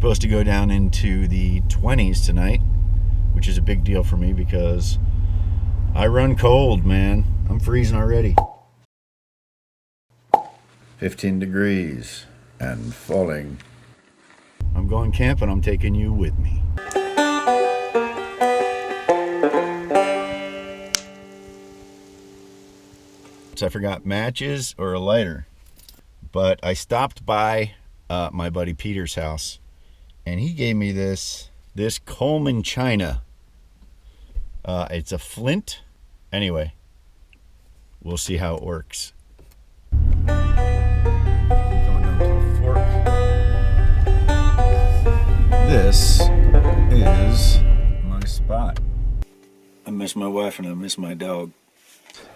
supposed to go down into the 20s tonight, which is a big deal for me because I run cold, man. I'm freezing already. 15 degrees and falling. I'm going camping. I'm taking you with me. So I forgot matches or a lighter, but I stopped by my buddy Peter's house, and he gave me this Coleman china. It's a flint. Anyway, we'll see how it works. Going down to a fork. This is my spot. I miss my wife and I miss my dog.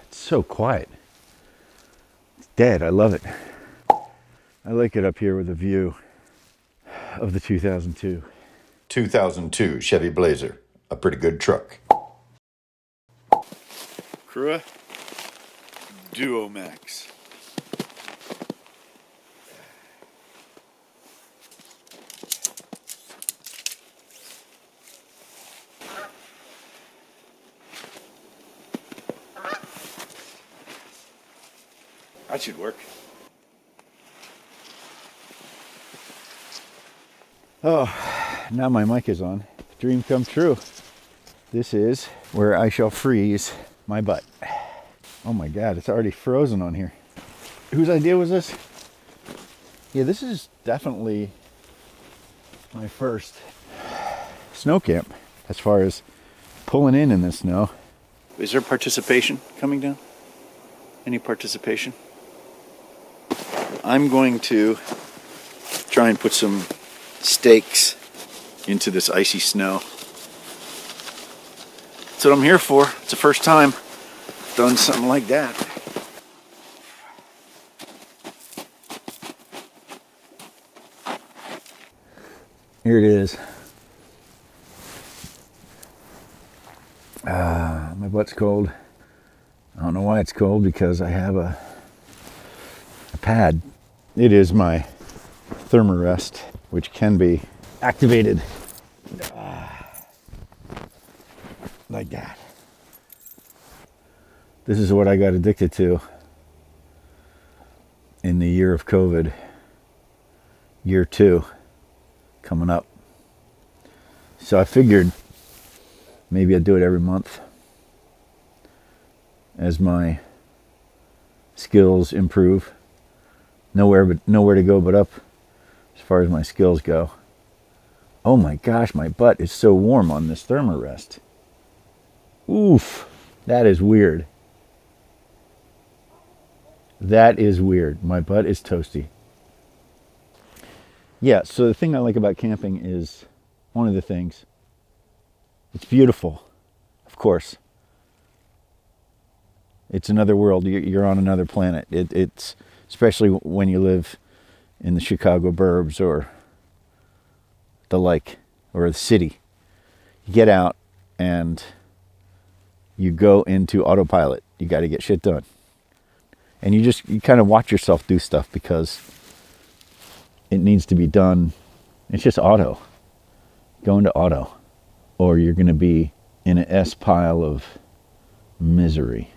It's so quiet. It's dead. I love it. I like it up here with a view of the 2002. 2002 Chevy Blazer, a pretty good truck. Crua Duo Max. That should work. Oh, now my mic is on. Dream come true. This is where I shall freeze my butt. Oh my God, it's already frozen on here. Whose idea was this? Yeah, this is definitely my first snow camp as far as pulling in the snow. Is there participation coming down? Any participation? I'm going to try and put some stakes into this icy snow. That's what I'm here for. It's the first time I've done something like that. Here it is. My butt's cold. I don't know why it's cold, because I have a pad. It is my thermarest, which can be activated like that. This is what I got addicted to in the year of COVID. Year 2 coming up. So I figured maybe I'd do it every month as my skills improve. Nowhere to go but up as far as my skills go. Oh my gosh, my butt is so warm on this thermarest. Oof, that is weird. That is weird. My butt is toasty. Yeah, so the thing I like about camping is, one of the things, it's beautiful, of course. It's another world. You're on another planet. It's especially when you live in the Chicago burbs or the like, or the city. You get out and you go into autopilot. You got to get shit done. And you kind of watch yourself do stuff because it needs to be done. It's just auto. Go into auto, or you're going to be in an S pile of misery.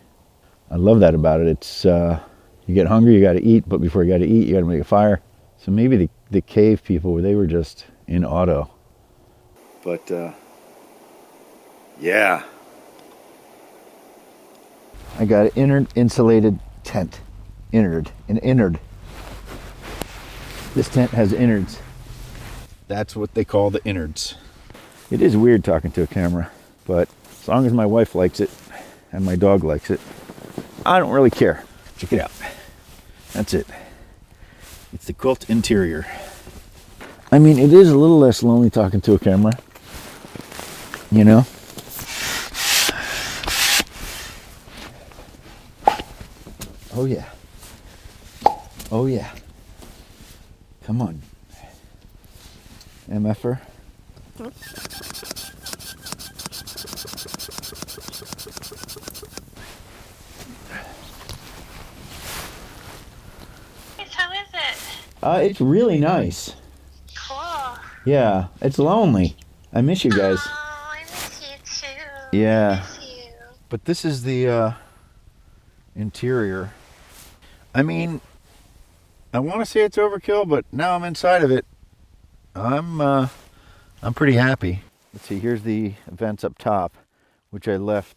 I love that about it. It's you get hungry, you got to eat, but before you got to eat, you got to make a fire. So maybe the cave people, they were just in auto. But yeah, I got an inner insulated tent. Innard. This tent has innards. That's what they call the innards. It is weird talking to a camera, but as long as my wife likes it and my dog likes it, I don't really care. Check it out. That's it. It's the quilt interior. I mean, it is a little less lonely talking to a camera, you know? Oh yeah. Oh yeah. Come on. MFer. How is it? It's really nice. Cool. Yeah, it's lonely. I miss you guys. Oh, I miss you too. I Yeah. miss you. But this is the interior. I mean, I want to say it's overkill, but now I'm inside of it. I'm pretty happy. Let's see. Here's the vents up top, which I left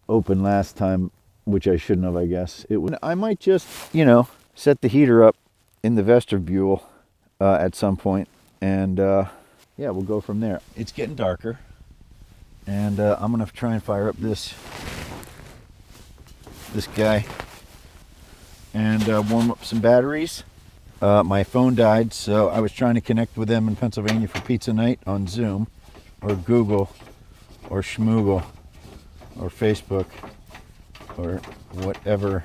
open last time, which I shouldn't have. I guess it would. I might just, set the heater up in the vestibule at some point, and yeah, we'll go from there. It's getting darker, and I'm gonna try and fire up this guy and warm up some batteries. My phone died, so I was trying to connect with them in Pennsylvania for pizza night on Zoom or Google or Schmoogle or Facebook or whatever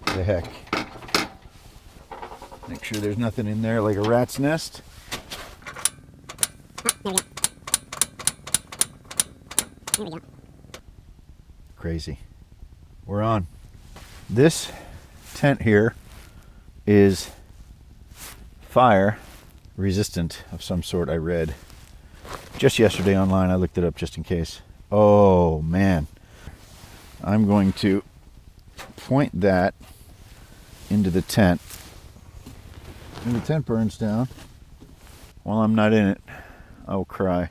the heck. Make sure there's nothing in there like a rat's nest. Crazy. We're on. This tent here is fire resistant of some sort, I read. Just yesterday online, I looked it up just in case. Oh man. I'm going to point that into the tent. And the tent burns down. While I'm not in it, I will cry.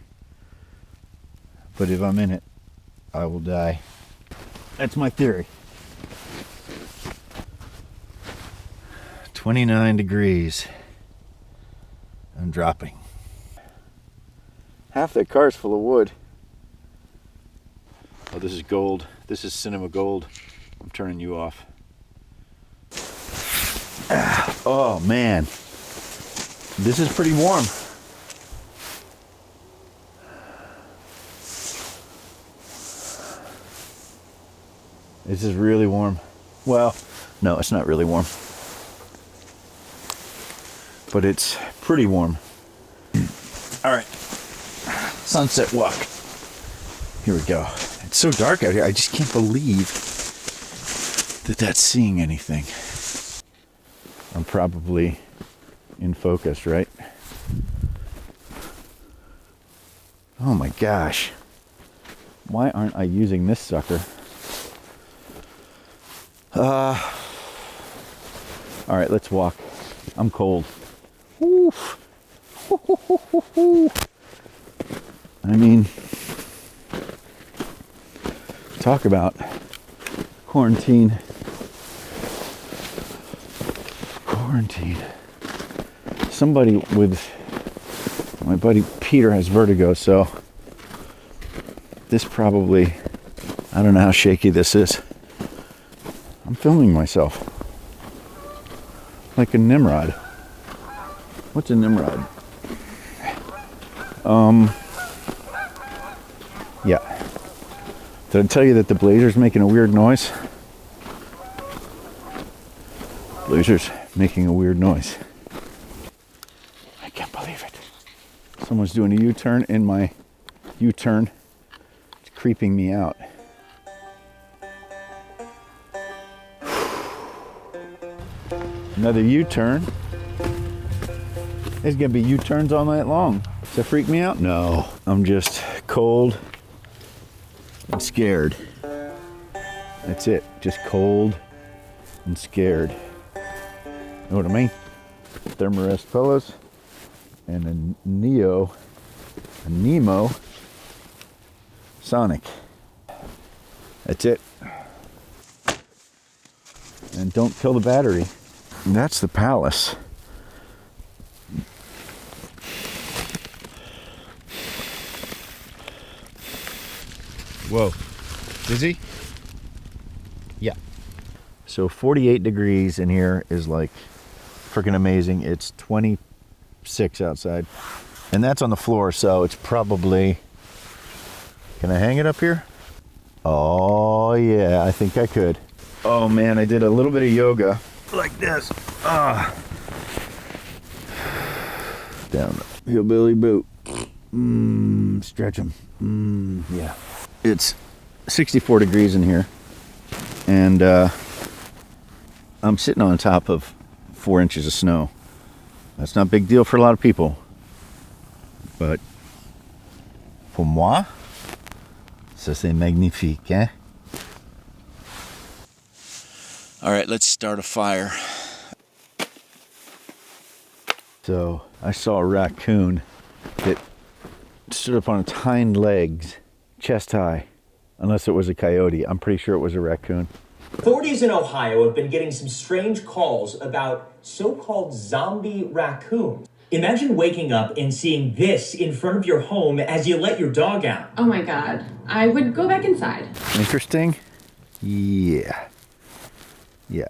But if I'm in it, I will die. That's my theory. 29 degrees. I'm dropping. Half that car's full of wood. Oh, this is gold. This is cinema gold. I'm turning you off. Oh man. This is pretty warm. This is really warm. Well, no, it's not really warm. But it's pretty warm. All right. Sunset walk. Here we go. It's so dark out here. I just can't believe that that's seeing anything. I'm probably in focus, right? Oh my gosh. Why aren't I using this sucker? All right, let's walk. I'm cold. Oof. I mean, talk about quarantine. Somebody with my buddy Peter has vertigo, so this probably, I don't know how shaky this is. I'm filming myself like a Nimrod. What's a Nimrod? Yeah. Did I tell you that the Blazer's making a weird noise? Blazer's making a weird noise. I can't believe it. Someone's doing a U-turn in my U-turn. It's creeping me out. Another U-turn. There's gonna be U-turns all night long. Does that freak me out? No. I'm just cold and scared. That's it. Just cold and scared. Know what I mean? Thermarest pillows and a Nemo Sonic. That's it. And don't kill the battery. And that's the palace. Whoa. Dizzy? Yeah. So 48 degrees in here is like freaking amazing. It's 26 outside. And that's on the floor, so it's probably... Can I hang it up here? Oh, yeah, I think I could. Oh, man, I did a little bit of yoga like this. Down the hillbilly boot. Stretch them. Yeah. It's 64 degrees in here. And I'm sitting on top of 4 inches of snow. That's not a big deal for a lot of people. But pour moi, ça c'est magnifique, hein? All right, let's start a fire. So I saw a raccoon that stood up on its hind legs, chest high, unless it was a coyote. I'm pretty sure it was a raccoon. Authorities in Ohio have been getting some strange calls about so-called zombie raccoons. Imagine waking up and seeing this in front of your home as you let your dog out. Oh my God. I would go back inside. Interesting? Yeah. Yeah.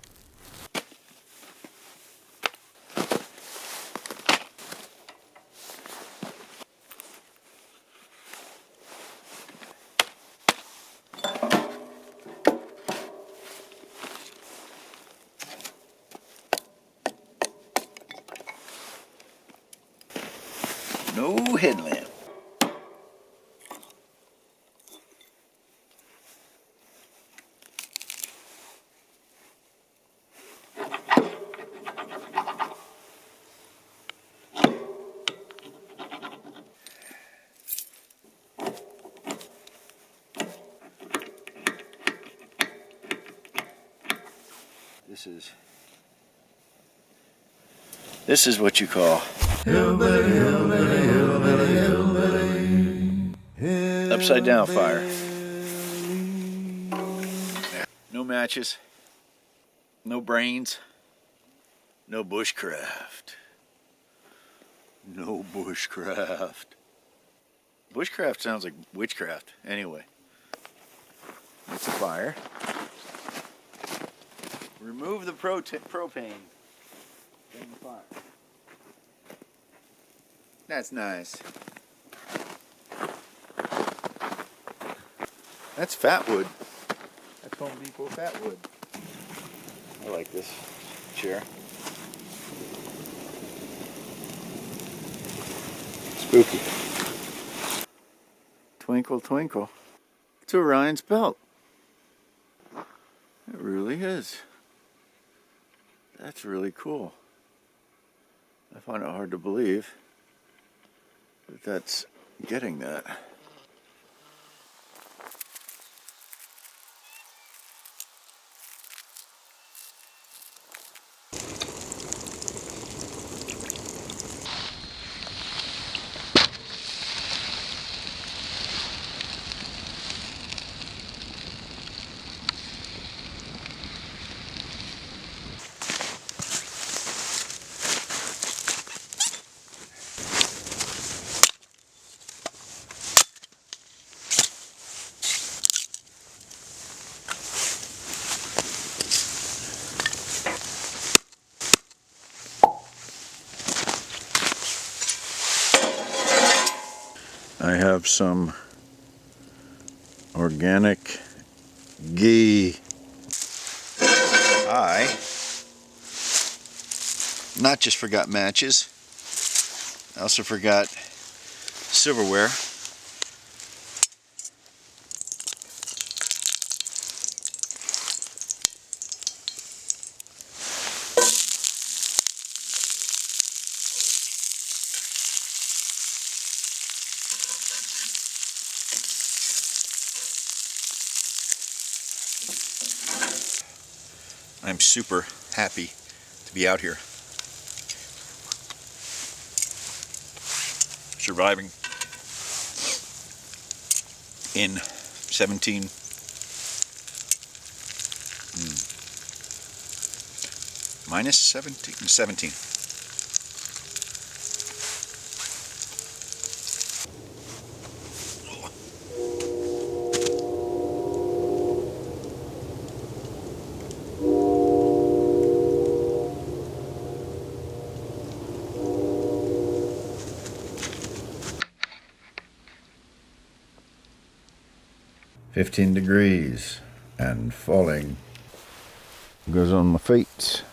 No headlamp. This is what you call upside down fire. No matches, no brains, no bushcraft. No bushcraft. Bushcraft sounds like witchcraft. Anyway, it's a fire. Remove the propane from the fire. That's nice. That's fat wood. That's Home Depot fat wood. I like this chair. Spooky. Twinkle, twinkle. It's Orion's belt. It really is. That's really cool. I find it hard to believe that that's getting that. I have some organic ghee. I not just forgot matches, I also forgot silverware. I'm super happy to be out here. Surviving in 17 minus 17. $15 degrees and falling. Goes on my feet.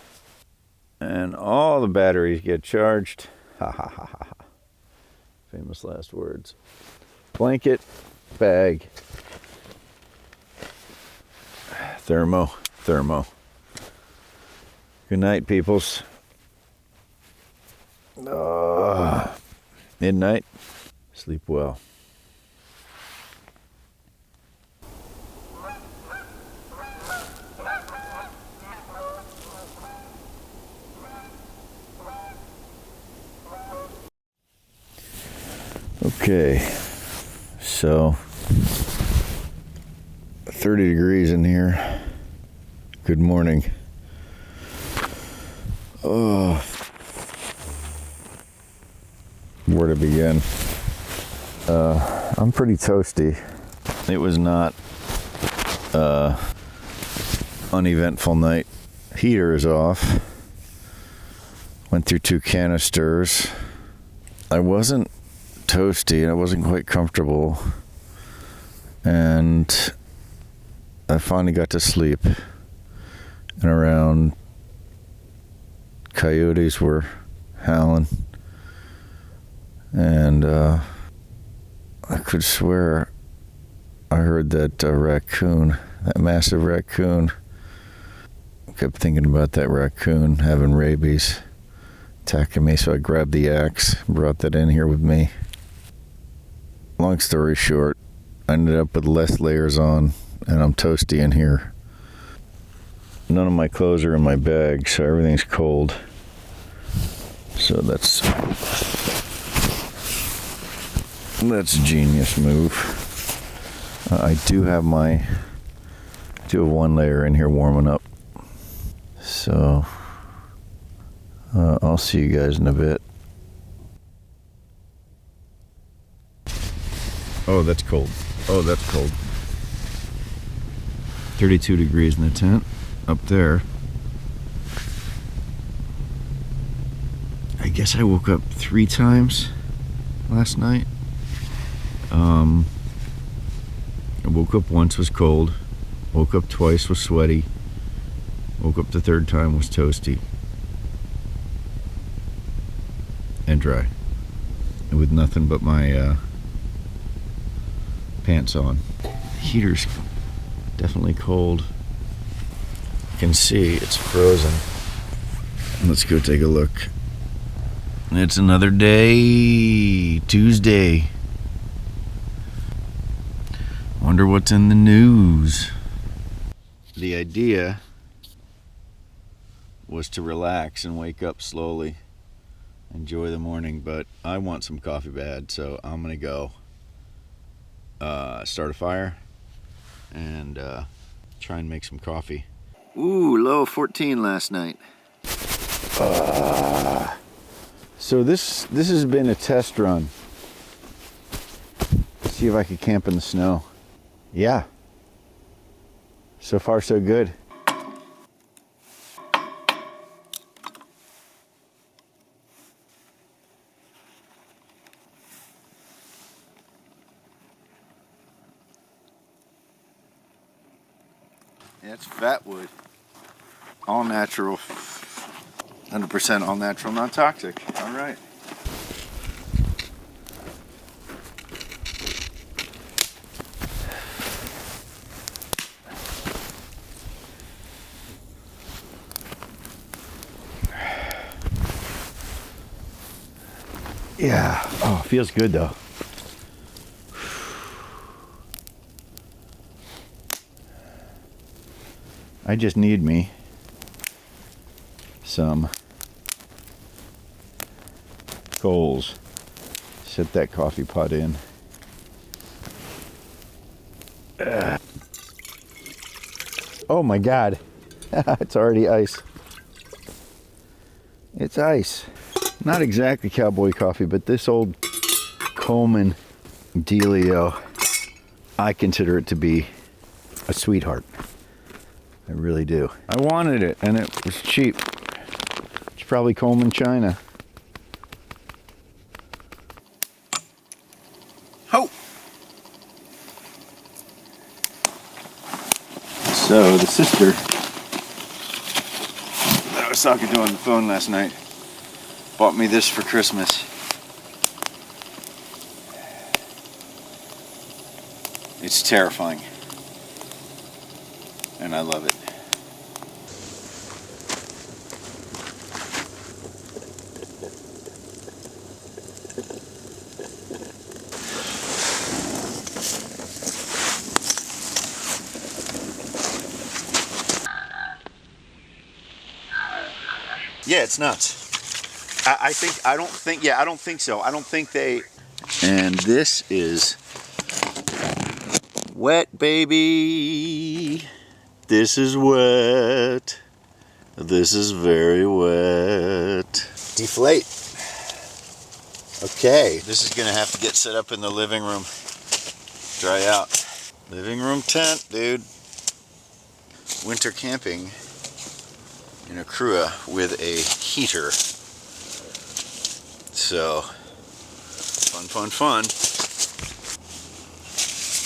And all the batteries get charged. Ha ha ha ha ha. Famous last words. Blanket, bag, thermo. Good night, peoples. Midnight. Sleep well. Okay, so 30 degrees in here. Good morning. Oh, where to begin? I'm pretty toasty. It was not uneventful night. Heater is off. Went through 2 canisters. I wasn't toasty. I wasn't quite comfortable. And I finally got to sleep. And around, coyotes were howling. And I could swear I heard that raccoon, that massive raccoon. I kept thinking about that raccoon having rabies, attacking me, so I grabbed the axe, brought that in here with me. Long story short, I ended up with less layers on, and I'm toasty in here. None of my clothes are in my bag, so everything's cold. So that's a genius move. I do have one layer in here warming up. So I'll see you guys in a bit. Oh, that's cold. Oh, that's cold. 32 degrees in the tent up there. I guess I woke up 3 times last night. I woke up once, was cold. Woke up twice, was sweaty. Woke up the 3rd time, was toasty. And dry. And with nothing but my pants on. Heater's definitely cold. You can see it's frozen. Let's go take a look. It's another day, Tuesday. Wonder what's in the news. The idea was to relax and wake up slowly, enjoy the morning, but I want some coffee bad, so I'm gonna go start a fire and try and make some coffee. Ooh, low of 14 last night. So this has been a test run. See if I could camp in the snow. Yeah. So far, so good. Yeah, it's fat wood. All natural. 100% all natural, not toxic. All right. Yeah. Oh, feels good though. I just need me some coals. Set that coffee pot in. Oh my God. It's already ice. It's ice. Not exactly cowboy coffee, but this old Coleman Dealio, I consider it to be a sweetheart. I really do. I wanted it, and it was cheap. It's probably Coleman China. Ho! So the sister that I was talking to on the phone last night bought me this for Christmas. It's terrifying. And I love it. Yeah, it's nuts. I don't think so. I don't think they. And this is wet, baby. This is wet. This is very wet. Deflate. Okay, this is gonna have to get set up in the living room. Dry out. Living room tent, dude. Winter camping in a Crua with a heater. So, fun.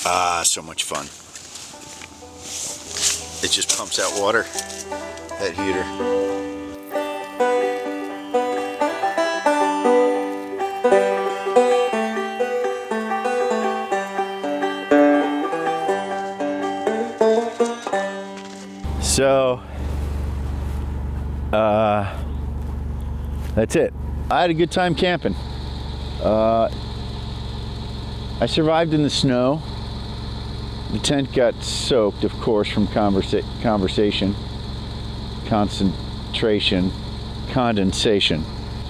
Ah, so much fun. It just pumps out water, that heater. So, that's it. I had a good time camping. I survived in the snow. The tent got soaked, of course, from condensation.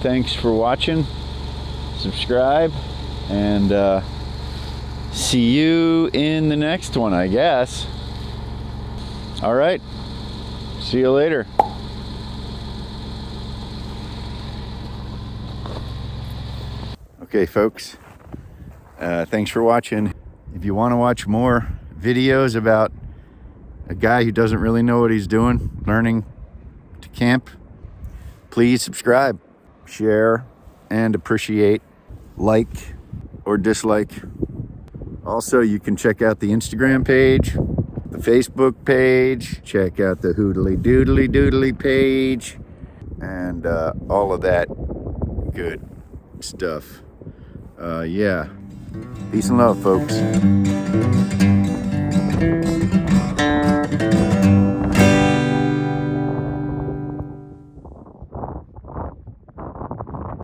Thanks for watching. Subscribe, and see you in the next one, I guess. All right. See you later. Okay, folks. Thanks for watching. If you want to watch more videos about a guy who doesn't really know what he's doing, learning to camp, please subscribe, share, and appreciate, like or dislike. Also, you can check out the Instagram page, the Facebook page, check out the Hoodly Doodly Doodly page, and all of that good stuff. Yeah. Peace and love, folks.